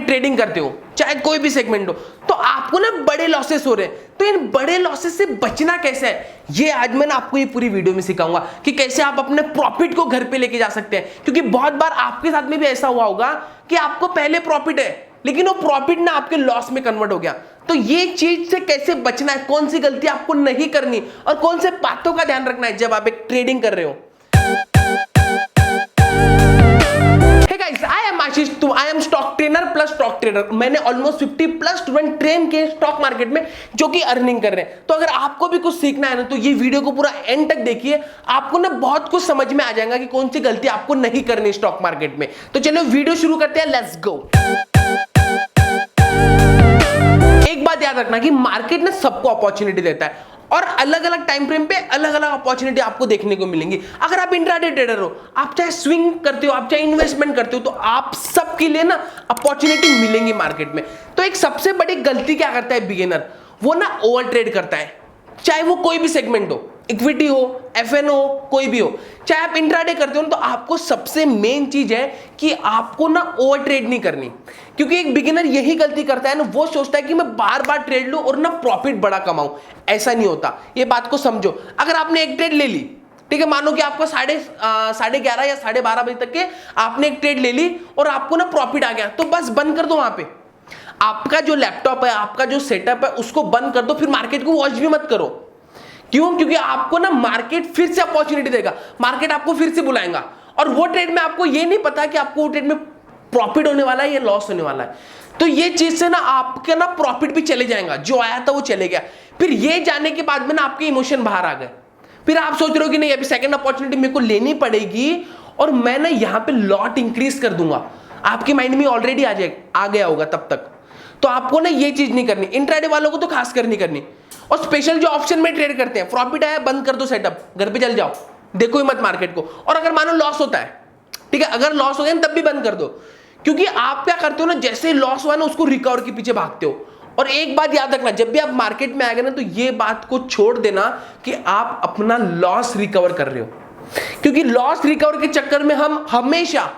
Trading करते हो, चाहे कोई भी सेगमेंट हो, तो आपको ना बड़े लॉसेस हो रहे हैं। तो इन बड़े लॉसेस से बचना कैसे है, ये आज मैं आपको ये पूरी वीडियो में सिखाऊंगा कि कैसे आप अपने प्रॉफिट को घर पे लेके जा सकते हैं। क्योंकि बहुत बार आपके साथ में भी ऐसा हुआ होगा कि आपको पहले प्रॉफिट है, लेकिन वो प्रॉफिट ना आपके लॉस में कन्वर्ट हो गया। तो ये चीज से कैसे बचना है, कौन सी गलती आपको नहीं करनी और कौन से बातों का ध्यान रखना है जब आप एक ट्रेडिंग कर रहे हो। I am stock trainer plus stock trader. मैंने ऑलमोस्ट 50+ स्टूडेंट ट्रेन के स्टॉक मार्केट में जो कि अर्निंग कर रहे हैं। तो अगर आपको भी कुछ सीखना है ना, तो ये वीडियो को पूरा एंड तक देखिए, आपको ना बहुत कुछ समझ में आ जाएगा कि कौन सी गलती आपको नहीं करनी स्टॉक मार्केट में। तो चलो वीडियो शुरू करते हैं, लेट्स गो। एक बात याद रखना कि मार्केट ना सबको अपॉर्चुनिटी देता है और अलग अलग टाइम फ्रेम पे अलग अलग अपॉर्चुनिटी आपको देखने को मिलेंगी। अगर आप इंट्राडे ट्रेडर हो, आप चाहे स्विंग करते हो, आप चाहे इन्वेस्टमेंट करते हो, तो आप सबके लिए ना अपॉर्चुनिटी मिलेंगी मार्केट में। तो एक सबसे बड़ी गलती क्या करता है बिगिनर, वो ना ओवर ट्रेड करता है, चाहे वो कोई भी सेगमेंट हो, इक्विटी हो, एफएन हो, कोई भी हो। चाहे आप इंट्राडे करते हो तो आपको सबसे मेन चीज है कि आपको ना ओवर ट्रेड नहीं करनी। क्योंकि एक बिगिनर यही गलती करता है ना, वो सोचता है कि मैं बार बार ट्रेड लूं और ना प्रॉफिट बड़ा कमाऊं। ऐसा नहीं होता, ये बात को समझो। अगर आपने एक ट्रेड ले ली, ठीक है, मानो कि आपको 11:30 या 12:30 बजे तक के आपने एक ट्रेड ले ली और आपको ना प्रॉफिट आ गया, तो बस बंद कर दो। वहां पे आपका जो लैपटॉप है, आपका जो सेटअप है, उसको बंद कर दो, फिर मार्केट को वॉच भी मत करो। क्यों? क्योंकि आपको ना मार्केट फिर से अपॉर्चुनिटी देगा, मार्केट आपको फिर से बुलाएगा और वो ट्रेड में आपको ये नहीं पता कि आपको वो ट्रेड में प्रॉफिट होने वाला है या लॉस होने वाला है। तो ये चीज से ना आपके ना प्रॉफिट भी चले जाएगा, जो आया था वो चले गया। फिर ये जाने के बाद में ना आपके इमोशन बाहर आ गए, फिर आप सोच रहे हो कि नहीं अभी सेकंड अपॉर्चुनिटी मेरे को लेनी पड़ेगी और मैं ना यहाँ पे लॉट इंक्रीज कर दूंगा। आपके माइंड में ऑलरेडी आ गया होगा तब तक। तो आपको ना ये चीज नहीं करनी, इंट्राडे वालों को तो खास कर नहीं करनी। और स्पेशल जो ऑप्शन में ट्रेड करते हैं, प्रॉफिट आया बंद कर दो सेटअप, घर पे चल जाओ, देखो ही मत मार्केट को। और अगर मानो लॉस होता है, ठीक है, अगर लॉस हो गया तब भी बंद कर दो। क्योंकि आप क्या करते हो ना, जैसे लॉस हुआ ना उसको रिकवर के पीछे भागते हो। और एक बात याद रखना, जब भी आप मार्केट में आएगा ना, तो ये बात को छोड़ देना कि आप अपना लॉस रिकवर कर रहे हो। क्योंकि लॉस रिकवर के चक्कर में हम हमेशा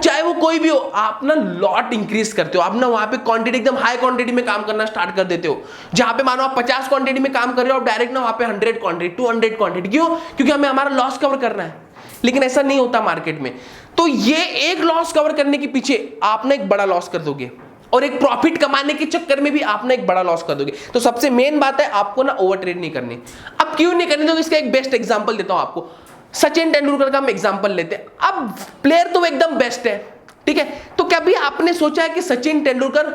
चाहे वो कोई भी हो, आप ना लॉट इंक्रीज करते हो। आप ना वहां पे क्वांटिटी एकदम हाई क्वांटिटी में काम करना स्टार्ट कर देते हो। जहां पे मानो आप 50 क्वांटिटी में काम कर रहे हो, आप डायरेक्ट ना वहां पे 100 क्वांटिटी, 200 क्वांटिटी। क्यों? क्योंकि हमें हमारा लॉस कवर करना है। लेकिन ऐसा नहीं होता मार्केट में। तो ये एक लॉस कवर करने के पीछे आप ना एक बड़ा लॉस कर दोगे और एक प्रॉफिट कमाने के चक्कर में भी आप ना एक बड़ा लॉस कर दोगे। तो सबसे मेन बात है, आपको ना ओवर ट्रेड नहीं करनी। अब क्यों नहीं करनी, तो इसका एक बेस्ट एग्जांपल देता हूं आपको। सचिन तेंदुलकर का हम एग्जांपल लेते हैं। अब प्लेयर तो एकदम बेस्ट है, ठीक है, तो कभी आपने सोचा है कि सचिन तेंदुलकर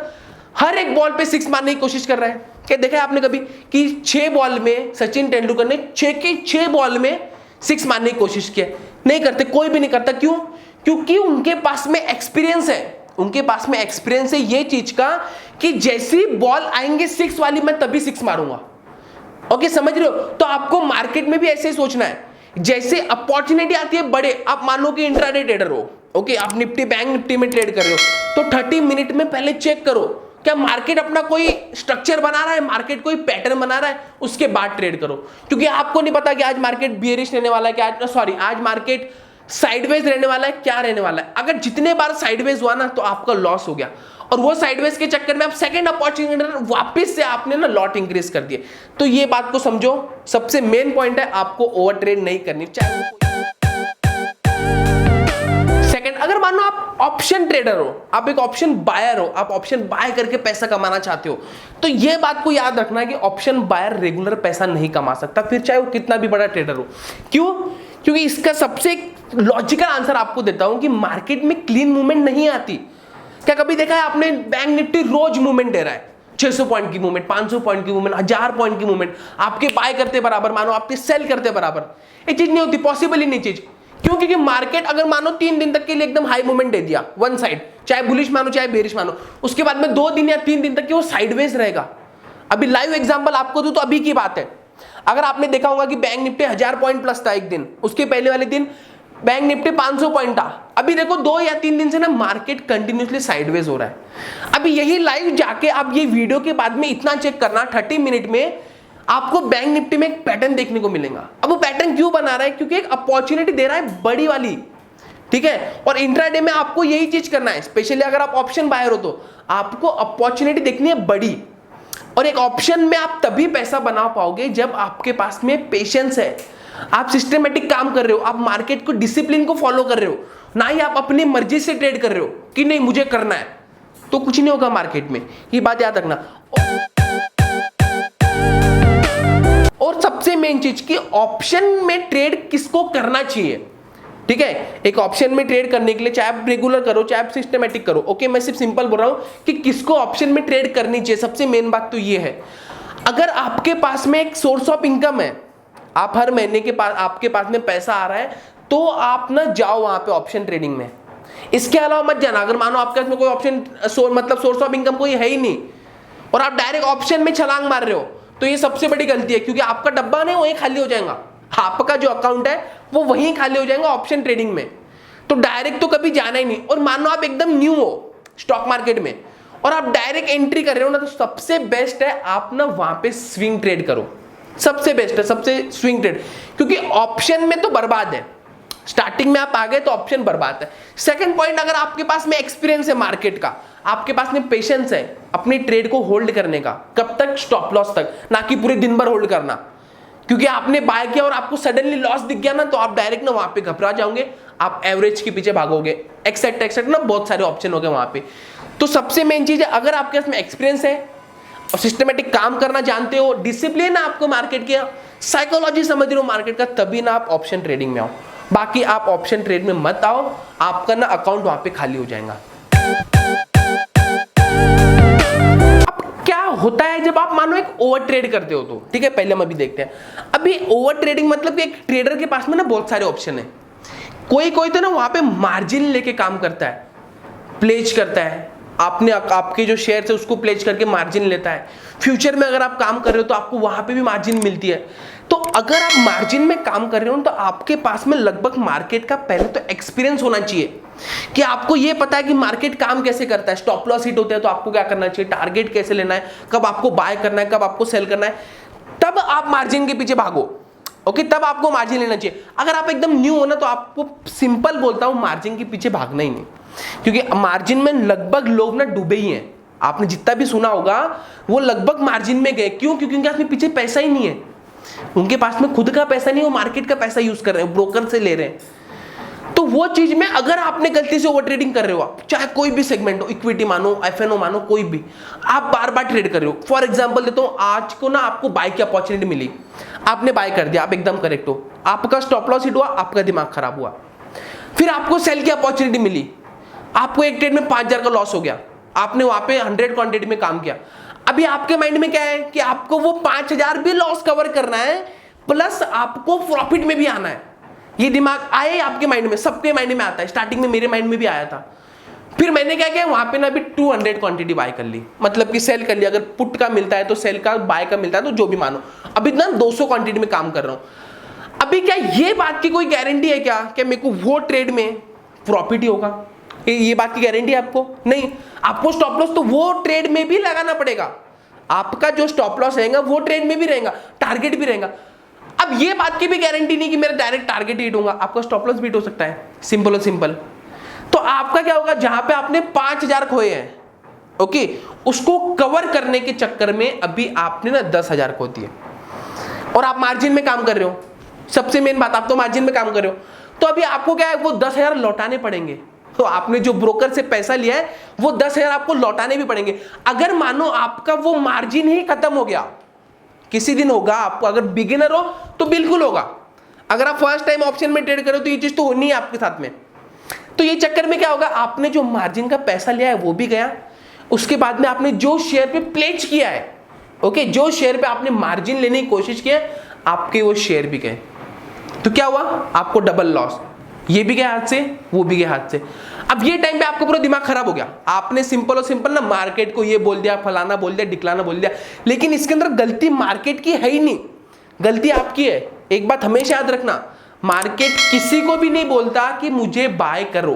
हर एक बॉल पे 6 मारने की कोशिश कर रहा है? क्या देखा है आपने कभी कि 6 बॉल में सचिन तेंदुलकर ने 6 के 6 बॉल में 6 मारने की कोशिश किया? नहीं करते, कोई भी नहीं करता। क्यों? क्योंकि उनके पास में एक्सपीरियंस है। उनके पास में एक्सपीरियंस है ये चीज का कि जैसी बॉल आएंगे 6 वाली, मैं तभी 6 मारूंगा। ओके, समझ रहे हो? तो आपको मार्केट में भी ऐसे ही सोचना है। जैसे अपॉर्चुनिटी आती है बड़े, आप मान लो कि इंट्राडे ट्रेडर हो, ओके, आप निफ्टी बैंक निफ्टी में ट्रेड कर रहे हो, तो 30 मिनट में पहले चेक करो क्या मार्केट अपना कोई स्ट्रक्चर बना रहा है, मार्केट कोई पैटर्न बना रहा है, उसके बाद ट्रेड करो। क्योंकि आपको नहीं पता कि आज मार्केट बियरिश रहने वाला है, क्या आज मार्केट साइडवेज रहने वाला है, क्या रहने वाला है। अगर जितने बार साइडवेज हुआ ना, तो आपका लॉस हो गया और वो साइडवेज के चक्कर में आप सेकंड अपॉर्चुनिटी वापस से आपने ना लॉट इंक्रीज कर दिए। तो ये बात को समझो, सबसे मेन पॉइंट है, आपको ओवर ट्रेड नहीं करनी चाहिए। सेकंड, अगर मान लो आप ऑप्शन ट्रेडर हो, आप एक ऑप्शन बायर हो, आप ऑप्शन बाय करके पैसा कमाना चाहते हो, तो ये बात को याद रखना है कि ऑप्शन बायर रेगुलर पैसा नहीं कमा सकता, फिर चाहे वो कितना भी बड़ा ट्रेडर हो। क्यों? क्योंकि इसका सबसे लॉजिकल आंसर आपको देता हूं कि मार्केट में क्लीन मूवमेंट नहीं आती। क्या कभी देखा है आपने बैंक निफ्टी रोज मूवमेंट दे रहा है, 600 पॉइंट की मूवमेंट, 500 पॉइंट की मूवमेंट, 1000 पॉइंट की मूवमेंट, आपके बाय करते बराबर, मानो आपके सेल करते बराबर? ये चीज नहीं होती, पॉसिबल ही नहीं चीज। क्यों? क्योंकि मार्केट अगर मानो 3 दिन तक के लिए एकदम हाई मूवमेंट दे दिया वन साइड, चाहे बुलिश मानो चाहे बेरिश मानो, उसके बाद में 2 दिन या 3 दिन तक के वो साइडवेज रहेगा। अभी लाइव एग्जांपल आपको दूं तो अभी की बात है, अगर आपने देखा होगा कि बैंक निफ्टी 1000 पॉइंट प्लस था एक दिन, उसके पहले वाले दिन बैंक निफ्टी 500 पॉइंट था। अभी देखो 2 या 3 दिन से ना मार्केट कंटिन्यूसली साइडवेज हो रहा है। अभी यही लाइव जाके आप ये वीडियो के बाद में इतना चेक करना, 30 मिनट में आपको बैंक निफ्टी में एक पैटर्न देखने को मिलेगा। अब वो पैटर्न क्यों बना रहा है? क्योंकि एक अपॉर्चुनिटी दे रहा है बड़ी वाली, ठीक है। और इंट्राडे में आपको यही चीज करना है, स्पेशली अगर आप ऑप्शन बायर हो तो आपको अपॉर्चुनिटी देखनी है बड़ी। और एक ऑप्शन में आप तभी पैसा बना पाओगे जब आपके पास में पेशेंस है, आप सिस्टमेटिक काम कर रहे हो, आप मार्केट को डिसिप्लिन को फॉलो कर रहे हो, ना ही आप अपनी मर्जी से ट्रेड कर रहे हो कि नहीं मुझे करना है, तो कुछ नहीं होगा मार्केट में। ये बात याद रखना। और सबसे मेन चीज कि ऑप्शन में ट्रेड किसको करना चाहिए, ठीक है। एक ऑप्शन में ट्रेड करने के लिए चाहे आप रेगुलर करो चाहे आप सिस्टमेटिक करो, ओके, मैं सिर्फ सिंपल बोल रहा हूं कि किसको ऑप्शन में ट्रेड करनी चाहिए। सबसे मेन बात तो ये है, अगर आपके पास में एक सोर्स ऑफ इनकम है, आप हर महीने के पास आपके पास में पैसा आ रहा है, तो आप ना जाओ वहां पे ऑप्शन ट्रेडिंग में। इसके अलावा मत जाना। अगर मानो आपके पास में कोई ऑप्शन मतलब सोर्स ऑफ इनकम कोई है ही नहीं और आप डायरेक्ट ऑप्शन में छलांग मार रहे हो, तो ये सबसे बड़ी गलती है, क्योंकि आपका डब्बा नहीं वहीं खाली हो जाएगा, आपका जो अकाउंट है वो वहीं खाली हो जाएगा ऑप्शन ट्रेडिंग में। तो डायरेक्ट तो कभी जाना ही नहीं। और मान लो आप एकदम न्यू हो स्टॉक मार्केट में और आप डायरेक्ट एंट्री कर रहे हो ना, तो सबसे बेस्ट है आप ना वहां पे स्विंग ट्रेड करो। सबसे बेस्ट है, सबसे स्विंग ट्रेड, क्योंकि ऑप्शन में तो बर्बाद है। स्टार्टिंग में आप आ गए तो ऑप्शन बर्बाद है। सेकंड पॉइंट, अगर आपके पास में एक्सपीरियंस है मार्केट का, आपके पास में पेशेंस है अपनी ट्रेड को होल्ड करने का, कब तक, स्टॉप लॉस तक, ना कि पूरे दिन भर होल्ड करना। क्योंकि आपने बाय किया और आपको सडनली लॉस दिख गया ना, तो आप डायरेक्ट ना वहां पे घबरा जाओगे, आप एवरेज के पीछे भागोगे, एक्सेट्रा एक्सेट्रा ना, बहुत सारे ऑप्शन हो गए वहां पे। तो सबसे मेन चीज है, अगर आपके पास में एक्सपीरियंस है और सिस्टमेटिक काम करना जानते हो, डिसिप्लिन है आपको मार्केट के, साइकोलॉजी समझ रहे हो मार्केट का, तभी ना आप ऑप्शन ट्रेडिंग में आओ। बाकी आप ऑप्शन ट्रेड में मत आओ, आपका ना अकाउंट वहां पे खाली हो जाएगा। अब क्या होता है जब आप मानो एक ओवर ट्रेड करते हो तो, ठीक है, पहले हम अभी देखते हैं। अभी ओवर ट्रेडिंग मतलब कि एक ट्रेडर के पास में ना बहुत सारे ऑप्शन है। कोई कोई तो ना वहां पे मार्जिन लेके काम करता है, प्लेज करता है, आपके जो शेयर है उसको प्लेज करके मार्जिन लेता है। फ्यूचर में अगर आप काम कर रहे हो तो आपको वहां पे भी मार्जिन मिलती है। तो अगर आप मार्जिन में काम कर रहे हो तो आपके पास में लगभग मार्केट का पहले तो एक्सपीरियंस होना चाहिए कि आपको ये पता है कि मार्केट काम कैसे करता है। स्टॉप लॉस हिट होते हैं तो आपको क्या करना चाहिए, टारगेट कैसे लेना है, कब आपको बाय करना है, कब आपको सेल करना है, तब आप मार्जिन के पीछे भागो, ओके, तब आपको मार्जिन लेना चाहिए। अगर आप एकदम न्यू हो ना, तो आपको सिंपल बोलता हूं मार्जिन के पीछे भागना ही नहीं, क्योंकि मार्जिन में लगभग लोग ना डूबे ही हैं। आपने जितना भी सुना होगा वो लगभग मार्जिन में गए। क्यों? क्योंकि उनके पास में पीछे पैसा ही नहीं है, उनके पास में खुद का पैसा नहीं, वो मार्केट का पैसा यूज कर रहे हैं, ब्रोकर से ले रहे हैं। तो वो चीज में अगर आपने गलती से ओवर ट्रेडिंग कर रहे हो, आप चाहे कोई भी सेगमेंट हो, इक्विटी मानो, एफएनओ मानो, कोई भी, आप बार बार ट्रेड कर रहे हो। फॉर एग्जांपल देता हूं, आज को ना आपको बाय की अपॉर्चुनिटी मिली, आपने बाय कर दिया, आप एकदम करेक्ट हो, आपका स्टॉप लॉस हिट हुआ, आपका दिमाग खराब हुआ। फिर आपको सेल की अपॉर्चुनिटी मिली, आपको एक ट्रेड में 5000 का लॉस हो गया, आपने वहां पे 100 क्वांटिटी में काम किया। अभी आपके माइंड में क्या है कि आपको वो 5000 भी लॉस कवर करना है, प्लस आपको प्रॉफिट में भी आना है। ये दिमाग आए आपके माइंड में, सबके माइंड में आता है, स्टार्टिंग में मेरे माइंड में भी आया था। फिर मैंने क्या किया, वहां पे ना अभी 200 क्वांटिटी बाय कर ली, मतलब कि सेल कर लिया। अगर पुट का मिलता है तो सेल का, बाय का मिलता है तो जो भी मानो, अभी ना 200 क्वांटिटी में काम कर रहा हूं। अभी क्या ये बात की कोई गारंटी है क्या कि मेरे को वो ट्रेड में प्रॉफिट ही होगा? ये बात की गारंटी है आपको? नहीं। आपको स्टॉप लॉस तो वो ट्रेड में भी लगाना पड़ेगा, आपका जो स्टॉप लॉस रहेगा वो ट्रेड में भी रहेगा, टारगेट भी रहेगा। अब ये बात की भी गारंटी नहीं कि मेरा डायरेक्ट टारगेट हिट होगा, आपका स्टॉप लॉस भी हिट हो सकता है, सिंपल और सिंपल। तो आपका क्या होगा, जहां पे आपने 5000 खोए हैं, ओके, उसको कवर करने के चक्कर में अभी आपने ना 10,000 खो दिए और आप मार्जिन में काम कर रहे हो। सबसे मेन बात, आप तो मार्जिन में काम कर रहे हो, तो अभी आपको क्या है, वो 10,000 लौटाने पड़ेंगे। तो आपने जो ब्रोकर से पैसा लिया है वो 10,000 आपको लौटाने भी पड़ेंगे। अगर मानो आपका वो मार्जिन ही खत्म हो गया, किसी दिन होगा आपको, अगर बिगिनर हो तो बिल्कुल होगा, अगर आप फर्स्ट टाइम ऑप्शन में ट्रेड करो तो ये चीज तो होनी है आपके साथ में। तो ये चक्कर में क्या होगा, आपने जो मार्जिन का पैसा लिया है वो भी गया, उसके बाद में आपने जो शेयर पे प्लेज किया है, ओके, जो शेयर पे आपने मार्जिन लेने की कोशिश की है, आपके वो शेयर भी गए। तो क्या हुआ, आपको डबल लॉस, ये भी गया हाथ से, वो भी गया हाथ से। अब ये टाइम पे आपको पूरा दिमाग खराब हो गया, आपने सिंपल और सिंपल ना मार्केट को ये बोल दिया, फलाना बोल दिया, डिक्लाना बोल दिया, लेकिन इसके अंदर गलती मार्केट की है ही नहीं, गलती आपकी है। एक बात हमेशा याद रखना, मार्केट किसी को भी नहीं बोलता कि मुझे बाय करो,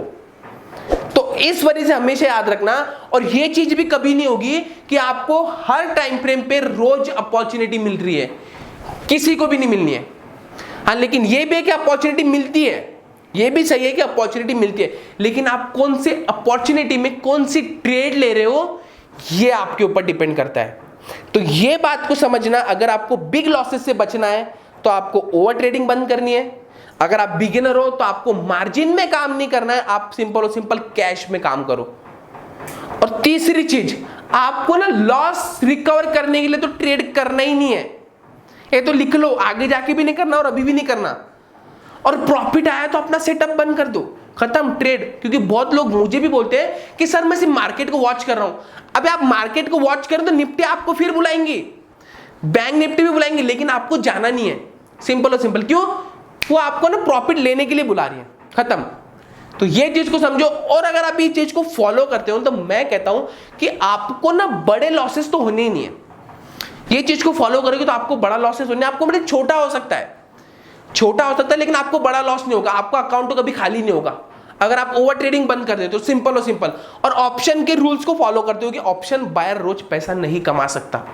तो इस वजह से हमेशा याद रखना। और ये चीज भी कभी नहीं होगी कि आपको हर टाइम फ्रेम पे रोज अपॉर्चुनिटी मिल रही है, किसी को भी नहीं मिलनी है। हाँ, लेकिन ये भी है कि अपॉर्चुनिटी मिलती है, ये भी सही है कि अपॉर्चुनिटी मिलती है, लेकिन आप कौन से अपॉर्चुनिटी में कौन सी ट्रेड ले रहे हो ये आपके ऊपर डिपेंड करता है। तो ये बात को समझना, अगर आपको बिग लॉसेस से बचना है तो आपको ओवर ट्रेडिंग बंद करनी है। अगर आप बिगिनर हो तो आपको मार्जिन में काम नहीं करना है, आप सिंपल और सिंपल कैश में काम करो। और तीसरी चीज, आपको ना लॉस रिकवर करने के लिए तो ट्रेड करना ही नहीं है, ये तो लिख लो, आगे जाके भी नहीं करना और अभी भी नहीं करना। और प्रॉफिट आया तो अपना सेटअप बंद कर दो, खत्म ट्रेड। क्योंकि बहुत लोग मुझे भी बोलते हैं कि सर मैं सिर्फ मार्केट को वॉच कर रहा हूं। अबे आप मार्केट को वॉच करें तो निफ्टी आपको फिर बुलाएंगी, बैंक निफ्टी भी बुलाएंगे, लेकिन आपको जाना नहीं है। सिंपल और सिंपल, क्यों? वो आपको ना प्रॉफिट लेने के लिए बुला रही है, खत्म। तो ये चीज को समझो। और अगर आप ये चीज को फॉलो करते हो तो मैं कहता हूं कि आपको ना बड़े लॉसेस तो होने ही नहीं है। ये चीज को फॉलो करोगे तो आपको बड़ा लॉसेस होने, आपको बड़े छोटा हो सकता है, छोटा हो सकता है, लेकिन आपको बड़ा लॉस नहीं होगा, आपका अकाउंट तो कभी खाली नहीं होगा अगर आप ओवर ट्रेडिंग बंद कर देते हो। सिंपल और सिंपल। और ऑप्शन के रूल्स को फॉलो करते हो कि ऑप्शन बायर रोज पैसा नहीं कमा सकता,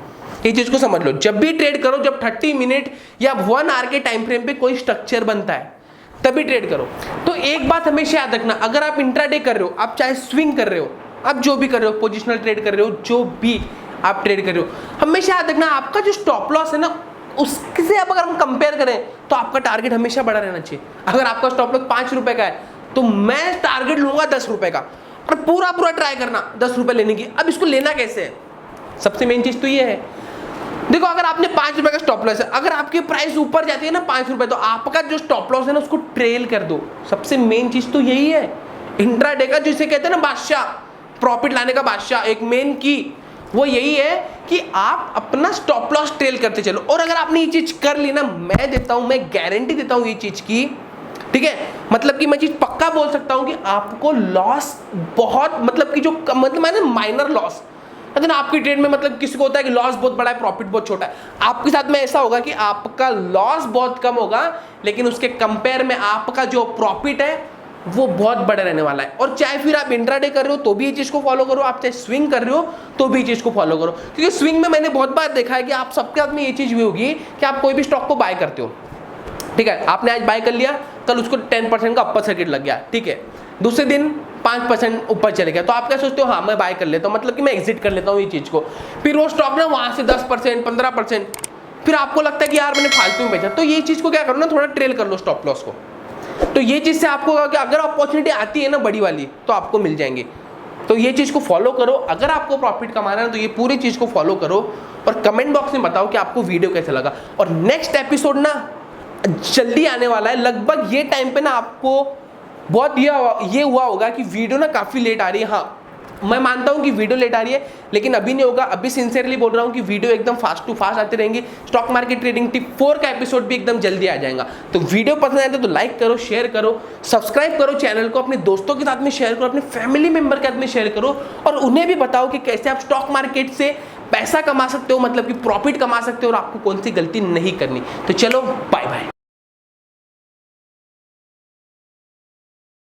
ये चीज को समझ लो। जब भी ट्रेड करो, जब 30 मिनट या 1 आवर के टाइम फ्रेम पे कोई स्ट्रक्चर बनता है तभी ट्रेड करो। तो एक बात हमेशा याद रखना, अगर आप इंट्राडे कर रहे हो, आप चाहे स्विंग कर रहे हो, आप जो भी कर रहे हो, पोजिशनल ट्रेड कर रहे हो, जो भी आप ट्रेड कर रहे हो, हमेशा याद रखना आपका जो स्टॉप लॉस है ना, उससे अब अगर हम कंपेयर करें तो आपका टारगेट हमेशा बड़ा रहना चाहिए। अगर आपका स्टॉप लॉस 5 रुपए का है तो मैं टारगेट लूंगा 10 रुपए का, और पूरा ट्राई करना 10 रुपए लेने की। अब इसको लेना कैसे है? सबसे मेन चीज तो ये है, देखो अगर आपने 5 रुपए का स्टॉप लॉस है, अगर आपकी प्राइस ऊपर जाती है ना 5 रुपए, तो आपका जो स्टॉप लॉस है ना उसको ट्रेल कर दो। सबसे मेन चीज तो यही है इंट्राडे का, जिसे कहते हैं ना बादशाह, प्रॉफिट लाने का बादशाह, एक मेन की वो यही है कि आप अपना स्टॉप लॉस ट्रेल करते चलो। और अगर आपने ये चीज कर ली ना, मैं देता हूं, मैं गारंटी देता हूं ये चीज की, ठीक है, मतलब कि मैं चीज पक्का बोल सकता हूं कि आपको लॉस बहुत, मतलब कि जो मतलब मैंने माइनर लॉस, मतलब आपकी ट्रेड में मतलब किसी को होता है कि लॉस बहुत बड़ा है, प्रॉफिट बहुत छोटा है, आपके साथ में ऐसा होगा कि आपका लॉस बहुत कम होगा, लेकिन उसके कंपेयर में आपका जो प्रॉफिट है वो बहुत बड़ा रहने वाला है। और चाहे फिर आप इंट्राडे कर रहे हो तो भी ये चीज को फॉलो करो, आप चाहे स्विंग कर रहे हो तो भी ये चीज को फॉलो करो। क्योंकि स्विंग में मैंने बहुत बार देखा है कि आप सबके साथ में ये चीज भी होगी कि आप कोई भी स्टॉक को बाय करते हो, ठीक है, आपने आज बाय कर लिया, कल उसको 10% का अपर सर्किट लग गया, ठीक है, दूसरे दिन 5% ऊपर चले गया, तो आप क्या सोचते हो, हाँ मैं बाय कर लेता हूँ, मतलब कि मैं एग्जिट कर लेता हूँ ये चीज को। फिर वो स्टॉक ना वहां से 10%, 15%, फिर आपको लगता है कि यार मैंने फालतू में बेचा। तो ये चीज को क्या करो ना, थोड़ा ट्रेल कर लो स्टॉप लॉस को। तो ये चीज से आपको कि अगर अपॉर्चुनिटी आती है ना बड़ी वाली तो आपको मिल जाएंगे। तो ये चीज को फॉलो करो। अगर आपको प्रॉफिट कमाना है तो ये पूरी चीज को फॉलो करो, और कमेंट बॉक्स में बताओ कि आपको वीडियो कैसा लगा। और नेक्स्ट एपिसोड ना जल्दी आने वाला है, लगभग ये टाइम पे ना आपको बहुत ये हुआ होगा कि वीडियो ना काफी लेट आ रही है। हाँ मैं मानता हूं कि वीडियो लेट आ रही है, लेकिन अभी नहीं होगा। अभी सिंसियरली बोल रहा हूं कि वीडियो एकदम फास्ट टू फास्ट आती रहेंगी। स्टॉक मार्केट ट्रेडिंग टिप 4 का एपिसोड भी एकदम जल्दी आ जाएगा। तो वीडियो पसंद आए तो लाइक करो, शेयर करो, सब्सक्राइब करो चैनल को, अपने दोस्तों के साथ में शेयर करो, अपने फैमिली मेंबर के साथ में शेयर करो, और उन्हें भी बताओ कि कैसे आप स्टॉक मार्केट से पैसा कमा सकते हो, मतलब कि प्रॉफिट कमा सकते हो, और आपको कौन सी गलती नहीं करनी। तो चलो बाय बाय।